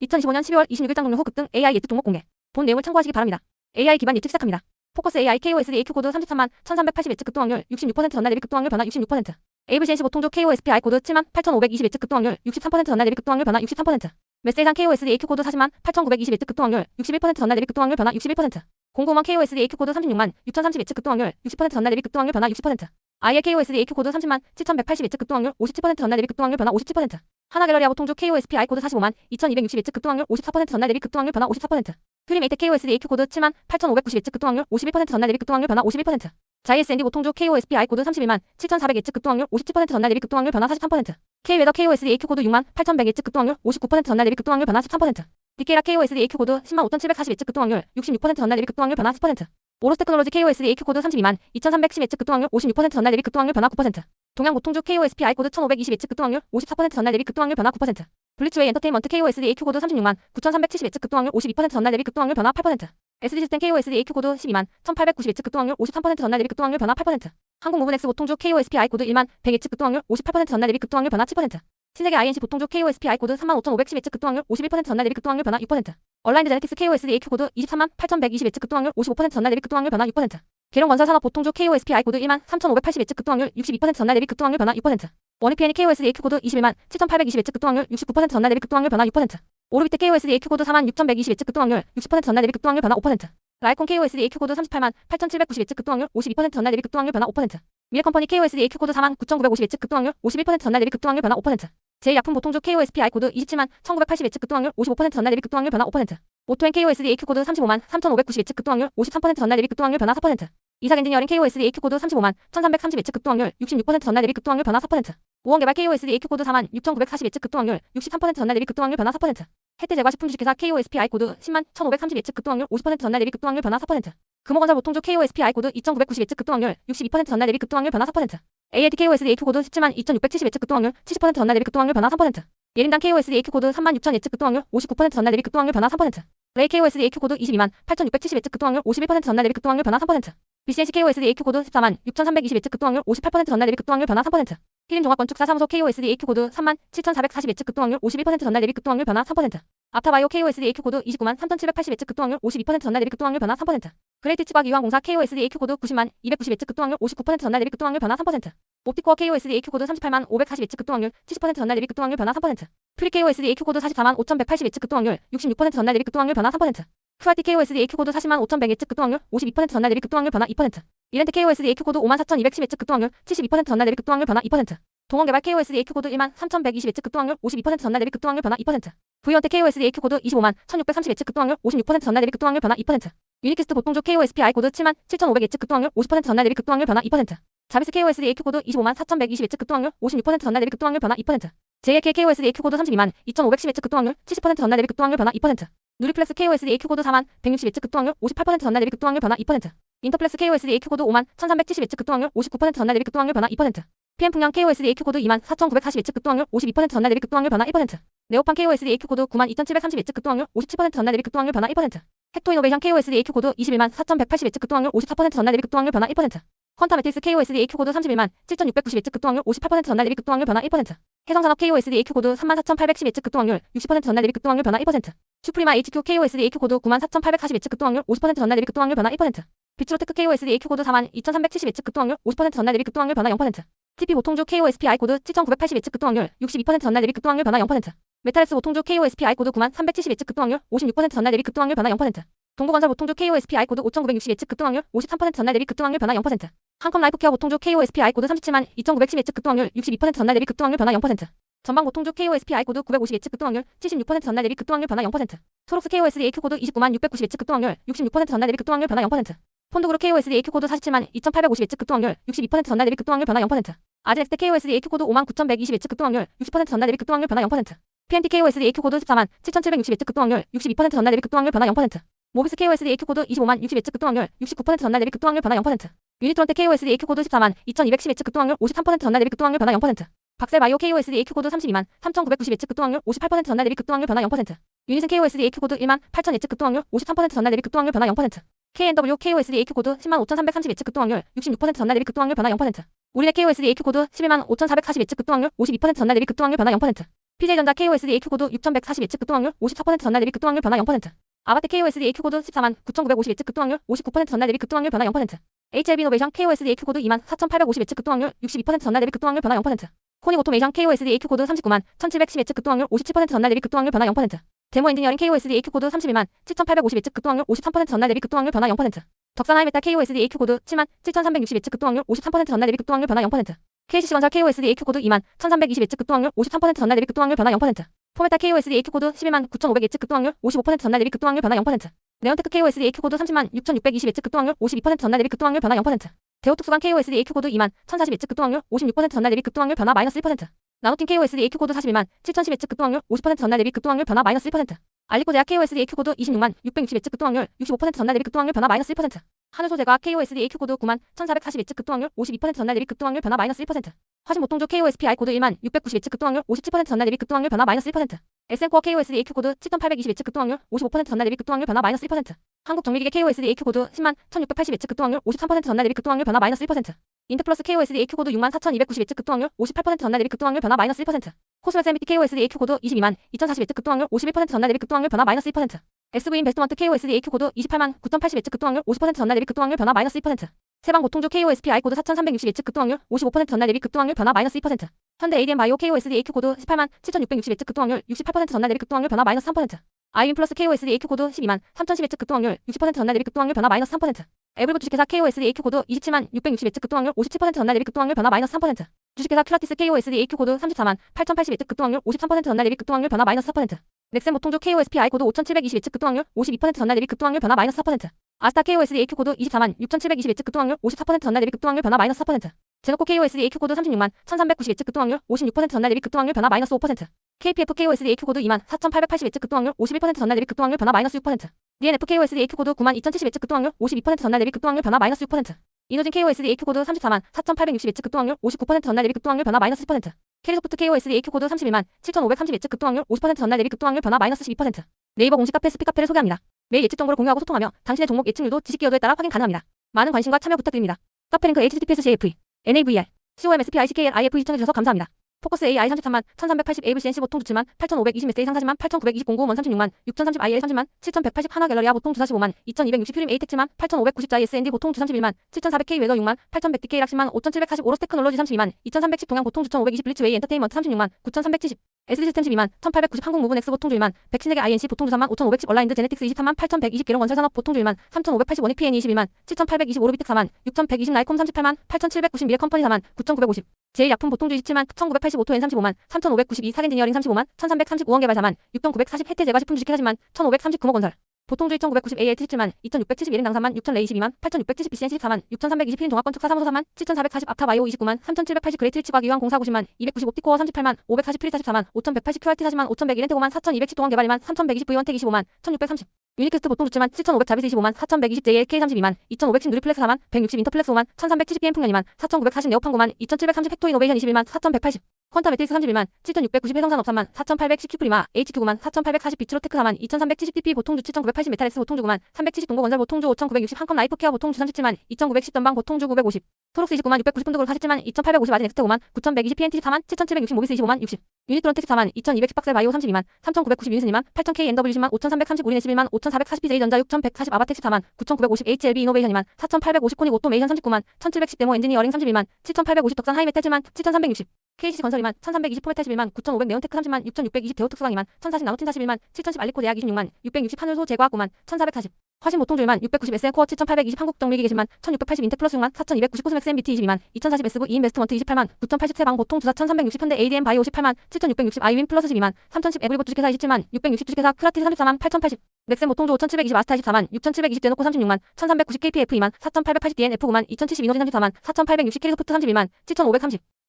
2025년 12월 26일장 종료 후 급등 AI 예측 종목 공개. 본 내용을 참고하시기 바랍니다. AI 기반 예측 시작합니다. 포커스 AI KOSD AQ 코드 33만 1380 예측 급등 확률 66% 전날 대비 급등 확률 변화 66%. 에이블 CNC 보통주 KOSPI 코드 7만 8520 예측 급등 확률 63% 전날 대비 급등 확률 변화 63%. 메세이상 KOSD AQ 코드 40만 8920 예측 급등 확률 61% 전날 대비 급등 확률 변화 61%. 095만 KOSD AQ 코드 36만 6030 예측 급등 확률 60% 전날 대비 급등 확률 변화 60%. IL KOSD AQ 코드 30만 7180 예측 급등 확률 57% 전날 대비 급등 확률 변화 57%. 하나갤러리아 보통주 KOSPI 코드 45만 2260 예측 급등 확률 54% 전날 대비 급등 확률 변화 54%. 프리메이트 KOSD AQ 코드 7만 8590 예측 급등 확률 51% 전날 대비 급등 확률 변화 51%. 자이에스앤디 보통주 KOSPI 코드 31만 7400 예측 급등 확률 57% 전날 대비 급등 확률 변화 43%. K웨더 KOSD AQ 코드 6만 8100 예측 급등 확률 59% 전날 대비 급등 확률 변화 13%. 디케라 KOSD AQ 코드 10만 5740 예측 급등 확률 66% 전날 대비 급등 확률 변화 10%. 오로스 테크놀로지 KOSD AQ 코드 32만 2310 예측 급등 확률 56% 전날 대비 급등 확률 변화 9%. 동양 보통주 KOSPI 코드 1520 예측 급등 확률 54% 전날 대비 급등 확률 변화 9%. 블리츠웨이 엔터테인먼트 KOSD AQ 코드 36만 9370 예측 급등 확률 52% 전날 대비 급등 확률 변화 8%. SD 시스템 KOSD AQ 코드 12만 1890 예측 급등 확률 53% 전날 대비 급등 확률 변화 8%. 항공무브넥스 보통주 KOSPI 코드 1만 100 예측 급등 확률 58% 전날 대비 급등 확률 변화 7%. 신세계 INC 보통주 KOSPI 코드 35,510 예측 급등 확률 51% 전날 대비 급등 확률 변화 6%. 얼라인드 제네틱스 KOSD AQ 코드 23만 8120 예측 급등 확률 55% 전날 대비 급등 확률 변화 6%. 계룡건설산업 보통주 KOSPI 코드 1만 3580 예측 급등 확률 62% 전날 대비 급등 확률 변화 6%. 원익PN이 KOSD AQ 코드 21만 7820 예측 급등 확률 69% 전날 대비 급등 확률 변화 6%. 오르비트 KOSD AQ 코드 4만 6120 예측 급등 확률 60% 전날 대비 급등 확률 변화 5%. 라이콘 KOSD AQ 코드 38만 8790 예측 급등 확률 52% 전날 대비 급등 확률 변화 5%. 미래컴퍼니 KOSD AQ 코드 4만 9950 예측 급등 확률 51% 전날 대비 급등 확률 변화 5%. 제약품 보통주 KOSPI 코드 27만 1980 예측 급등 확률 55% 전날 대비 급등 확률 변화 5%. 오토엔 KOSD AQ 코드 35만 3590 예측 급등 확률 53% 전날 대비 급등 확률 변화 4%. 이삭 엔지니어링 KOSD AQ 코드 35만 1330 예측 급등 확률 66% 전날 대비 급등 확률 변화 4%. 우원개발 KOSD AQ 코드 4만 6940 예측 급등 확률 63% 전날 대비 급등 확률 변화 4%. 혜태 제과식품 주식회사 KOSPI 코드 10만 1530 예측 급등 확률 50% 전날 대비 급등 확률 변화 4%. 금호건설 보통주 KOSPI 코드 2990 예측 급등 확률 62% 전날 대비 급등 확률 변화 4%. ALT KOSD AQ 코드 17만 2670 예측 급등 확률 70% 전날 대비 급등 확률 변화 3%. 예림당 KOSD AQ 코드 3만 6000 예측 급등 확률 59% 전날 대비 급등 확률 변화 3%. 레이 KOSD AQ 코드 22만 8670 예측 급등 확률 51% 전날 대비 급등 확률 변화 3%. BCNC KOSD AQ 코드 14만 6320 예측 급등 확률 58% 전날 대비 급등 확률 변화 3%. 히림종합건축사사무소 KOSD AQ 코드 3만 7440 예측 급등 확률 51% 전날 대비 급등 확률 변화 3%. 앞타바이오 KOSD AQ 코드 29만 3780 예측 급등 확률 52% 전날 대비 급등 확률 변화 3%. 그레이트 치과기 유황공사 KOSD AQ 코드 90만 290 예측 급등 확률 59% 전날 대비 급등 확률 변화 3%. 옵티코어 KOSD AQ 코드 38만 540 예측 급등 확률 70% 전날 대비 급등 확률 변화 3%. 프리 KOSD AQ 코드 44만 5180 예측 급등 확률 66% 전날 대비 급등 확률 변화 3%. QRT KOSD AQ 코드 40만 5100 예측 급등 확률 52% 전날 대비 급등 확률 변화 2%. 이렌트 KOSD AQ 코드 5만 4210 예측 급등 확률 72% 전날 대비 급등 확률 변화 2%. 동원개발 KOSD AQ 코드 1만 3120 예측 급등 확률 52% 전날 대비 급등 확률 변화 2%. V원텍 KOSD AQ 코드 25만 1630 예측 급등 확률 56% 전날 대비 급등 확률 변화 2%. 유니키스트 보통주 KOSPI 코드 7만 7500 예측 급등 확률 50% 전날 대비 급등 확률 변화 2%. 자비스 KOSD AQ 코드 25만 4120 예측 급등 확률 56% 전날 대비 급등 확률 변화 2%. JAK KOSD AQ 코드 32만 2510 예측 급등 확률 70% 전날 대비 급등 확률 변화 2%. 누리플렉스 KOSD AQ 코드 4만 160 예측 급등 확률 58% 전날 대비 급등 확률 변화 2%. 인터플렉스 KOSD AQ 코드 5만 1370 예측 급등 확률 59% 전날 대비 급등 확률 변화 2%. PM풍량 KOSD AQ 코드 2만 4940 예측 급등 확률 52% 전날 대비 급등 확률 변화 1%. 네오판 KOSD AQ 코드 9만 2730 예측 급등 확률 57% 전날 대비 급등 확률 변화 1%. 헥토이노베이션 KOSD AQ 코드 21만 4180 예측 급등 확률 54% 전날 대비 급등 확률 변화 1%. 퀀타메틱스 KOSD AQ 코드 31만 7690 예측 급등 확률 58% 전날 대비 급등 확률 변화 1%. 해성산업 KOSD AQ 코드 34,810 예측 급등 확률 60% 전날 대비 급등 확률 변화 1%. 슈프리마 HQ KOSD AQ 코드 94,840 예측 급등 확률 50% 전날 대비 급등 확률 변화 1%. 비츠로테크 KOSD AQ 코드 4만 2370 예측 급등 확률 50% 전날 대비 급등 확률 변화 0%. TP 보통주 KOSPI 코드 7980 예측 급등 확률 62% 전날 대비 급등 확률 변화 0%. 메탈스 보통주 KOSPI 코드 9만 370 예측 급등 확률 56% 전날 대비 급등 확률 변화 0%. 동부건설 보통주 KOSPI 코드 5960 예측 급등 확률 53% 전날 대비 급등 확률 변화 0%. 한컴라이프케어 보통주 KOSPI 코드 37만 2910 예측 급등 확률 62% 전날 대비 급등 확률 변화 0%. 전방 보통주 KOSPI 코드 950 예측 급등 확률 76% 전날 대비 급등 확률 변화 0%. 토록스 KOSD AQ 코드 29만 690 예측 급등 확률 66% 전날 대비 급등 확률 변화 0%. 폰드그룹 KOSD AQ 코드 47만 2850 예측 급등 확률 62% 전날 대비 급등 확률 변화 0%. 아즈넥스트 KOSD AQ 코드 5만 9120 예측 급등 확률 60% 전날 대비 급등 확률 변화 0%. PNT KOSD AQ 코드 14만 7760 예측 급등 확률 62% 전날 대비 급등 확률 변화 0%. 모비스 KOSD AQ 코드 25만 60 예측 급등 확률 69% 전날 대비 급등 확률 변화 0%. 유니트론텍 KOSD AQ 코드 14만 2210 예측 급등 확률 53% 전날 대비 급등 확률 변화 0%. 박셀바이오 KOSD AQ 코드 32만 3990 예측 급등 확률 58% 전날 대비 급등 확률 변화 0%. 유니슨 KOSD AQ 코드 1만 8000 예측 급등 확률 53% 전날 대비 급등 확률 변화 0%. KNW KOSD AQ 코드 10만 5330 예측 급등 확률 66% 전날 대비 급등 확률 변화 0%. 우리네 KOSD AQ 코드 11만 5440 예측 급등 확률 52% 전날 대비 급등 확률 변화 0%. PJ전자 KOSD AQ 코드 6140 예측 급등확률 54% 전날 대비 급등확률 변화 0%. 아바떼 KOSD AQ 코드 149,950 예측 급등확률 59% 전날 대비 급등확률 변화 0%. HLB 이노베이션 KOSD AQ 코드 24,850 예측 급등확률 62% 전날 대비 급등확률 변화 0%. 코닉 오토메이션 KOSD AQ 코드 39만 1,710 예측 급등확률 57% 전날 대비 급등확률 변화 0%. 데모 엔지니어링 KOSD AQ 코드 31만 7,850 예측 급등확률 53% 전날 대비 급등확률 변화 0%. 덕산 하이메탈 KOSD AQ 코드 7만 7,360 예측 급등확률 53% 전날 대비 급등확률 변화 0%. KCC건설 KOSD AQ 코드 2만 1,320 예측 급등확률 53% 전날 대비 급등확률 변화 0%. 포메탈 KOSD AQ 코드 11만 9,500 예측 급등확률 55% 전날 대비 급등확률 변화 0%. 네온테크 KOSD AQ 코드 30만 6,620 예측 급등확률 52% 전날 대비 급등확률 변화 0%. 대우특수관 KOSD AQ 코드 2만 1,040 예측 급등확률 56% 전날 대비 급등확률 변화 마이너스 1%. 나노팀 KOSD AQ 코드 41만 7,010 예측 급등확률 50% 전날 대비 급등확률 변화 마이너스 1%. 알리코제약 KOSD AQ 코드 26만 660 예측 급등확률 65% 전날 대비 급등확률 변화 마이너스 1%. 한우소재가 KOSD AQ 코드 9만 1,440 예측 급등확률 52% 전날 대비 급등확률 변화 마이너스 1%. 화신보통주 KOSPI 코드 1만 690 예측 급등확률 57% 전날 대비 급등확률 변화 마이너스 1%. SN코어 KOSD AQ 코드 7,820 예측 급등확률 55% 전날 대비 급등확률 변화 마이너스 1%. 한국정밀기계 KOSD AQ 코드 10만 1,680 예측 급등확률 53% 전날 대비 급등확률 변화 마이너스 1%. 인터플러스 KOSD AQ 코드 6만 4,290 예측 급등확률 58% 전날 대비 급등확률 변화 마이너스 1%. 코스메스 MBT KOSD AQ 코드 22만 2,040 예측 급등확률 51% 전날 대비 급등확률 변화 마이너스 2%. SV인베스트먼트 KOSD AQ 코드 28만 9,080 예측 급등확률 50% 전날 대비 급등확률 변화 마이너스 2%. 세방보통주 KOSPI 코드 4,360 예측 급등확률 55% 전날 대비 급등확률 변화 마이너스 2%. 현대 ADM 바이오 KOSD AQ 코드 18만 7,660 예측 급등확률 68% 전날 대비 급등확률 변화 마이너스 3%. 아이윈플러스 KOSD AQ 코드 12만 3,010 예측 급등확률 60% 전날 대비 급등확률 변화 마이너스 3%. 에블브 주식회사 KOSD AQ 코드 27만 660 예측 급등확률 57% 전날 대비 급등확률 변화 마이너스 3%. 주식회사 큐라티스 KOSD AQ 코드 34만 8,080 예측 급등확률 53% 전날 대비 급등확률 변화 마이너스 4%. 넥센 모통주 KOSPI 코드 5,720 예측 급등확률 52% 전날 대비 급등확률 변화 마이너스 4%. 아스타 KOSD AQ 코드 24만 6,720 예측 급등확률 54% 전날 대비 급등확률 변화 마이너스 4%. 제노코 KOSD AQ 코드 36만 1,390 예측 급등확률 56% 전날 대비 급등확률 변화 마이너스 5%. KPF KOSD AQ 코드 2만 4,880 예측 급등확률 51% 전날 대비 급등확률 변화 마이너스 6%. DNF KOSD AQ 코드 9만 2,070 예측 급등확률 52% 전날 대비 급등확률 변화 마이너스 6%. 이노진 KOSD AQ 코드 34만 4,860 예측 급등확률 59% 전날 대비 급등확률 변화 마이너스 10%. 캐리소프트 KOSD AQ 코드 31만 7,530 예측 급등확률 50% 전날 대비 급등확률 변화 마이너스 12%. 네이버 공식 카페 스피카페를 소개합니다. 매일 예측 정보를 공유하고 소통하며 당신의 종목 예측률도 지식 기여도에 따라 확인 가능합니다. 많은 관심과 참여 부탁드립니다. 카페 링크 https://jf NAVR COMSPICKLIF 시청해주셔서 감사합니다. 포커스 AI 33만 1380 AVCNC 보통 주치만 8520 SA 상사지만 8920 공구원 36만 6030 IL 30만 7180 하나 갤러리아 보통 주 45만 2260 퓨림 에이텍츠만 8590 자이 SND 보통 주 31만 7400K 웨더 6만 8100DK 락시만 5740 오로스 테크놀로지 32만 2310 동양 보통 주 1520 블리츠 웨이 엔터테인먼트 36만 9370 SD 시스템 12만 1890 한국 무브 넥스 보통 주 1만 100신에게 INC 보통 주 3만 5510 얼라인드 제네틱스 23만 8120 기록 건설산업 보통 주 1만 3580 원익 PN 21만 7820 오르비텍 4만 6120 라이콤 38만 8790 미래 컴퍼니 4만 9950 제일약품 보통주 27만 1985 토엔 35만 3592 사겐지니어링 35만 1339원 개발 4만 6940 혜태 제과식품 주식회사 10만 1539모 건설 보통주 2990 AL 77만 2671인 당사만 6000레이 12만 8670 BCN 14만 6320 필인 종합건축사 사무소 4만 7440 앞타바이오 29만 3780 그레이트 리치과 기왕 공사 90만 290 옵티코어 38만 540 프리 44만 5180 QRT 40만 5100 이렌트 5만 4210 동원 개발 2만 3120 V원택 25만 1630 유니캐스트 보통 주치만 7100 자비스 25만 4120 JLK 32만 2510 누리플렉스 4만 160 인터플렉스 5만 1370 PM 풍년 2만 4940 네오판 9만 2730 헥토 이노베이션 21만 4180 퀀타 매트릭스 31만 7690 해성산업 3만 4810 큐프리마 HQ 9만 4840 비트로테크 4만 2370 DP 보통주 7980 메탈엑스 보통주 9만 370 동고건설 보통주 5960 한컴 라이프케어 보통주 37만 2910 전방 보통주 950 토록스 29만 690 푼드골 47만 2850 아진 엑스테 5만 9120 PNT 4만 7760 모비스 25만 60 유니트론텍스 4만 2210 박셀 바이오 32만 3990 유니스 2만 8000K NW 10만 5330 우리네 11만 5440 BJ전자 6140 아바텍스 4만 9950 HLB 이노베이션 2만 4850 코닉 오토메이션 39만 1710 데모 엔지니어링 31만 7850 덕산 하이메탈 7만 7360 KCC 건설 2만 1320 포메탈 11만 9500 네온테크 30만 6620 대우특수강 2만 1040 나노틴 41만 7010 알리코 대학 26만 660 하늘소 제과학 9만 1440 화신 모통주 1만 690 SN코어 7820 한국정밀기계 10만 1680 인텍플러스 6만 4290 코스맥스 MBT 22만 2040 SV 이인베스트먼트 28만 9080 세방 보통 주사 1360 현대 ADM 바이오 18만 7660 아이윈 플러스 12만 3010 에브리봇 주식회사 27만 660 주식회사 큐라티 34만 8080 넥센 모통주 5720 아스타 24만 6720 대놓고 36만 1390 KPF 2만 4880 DNF 9만 2070 이노진 34만 4860 캐리소프트 31만 7530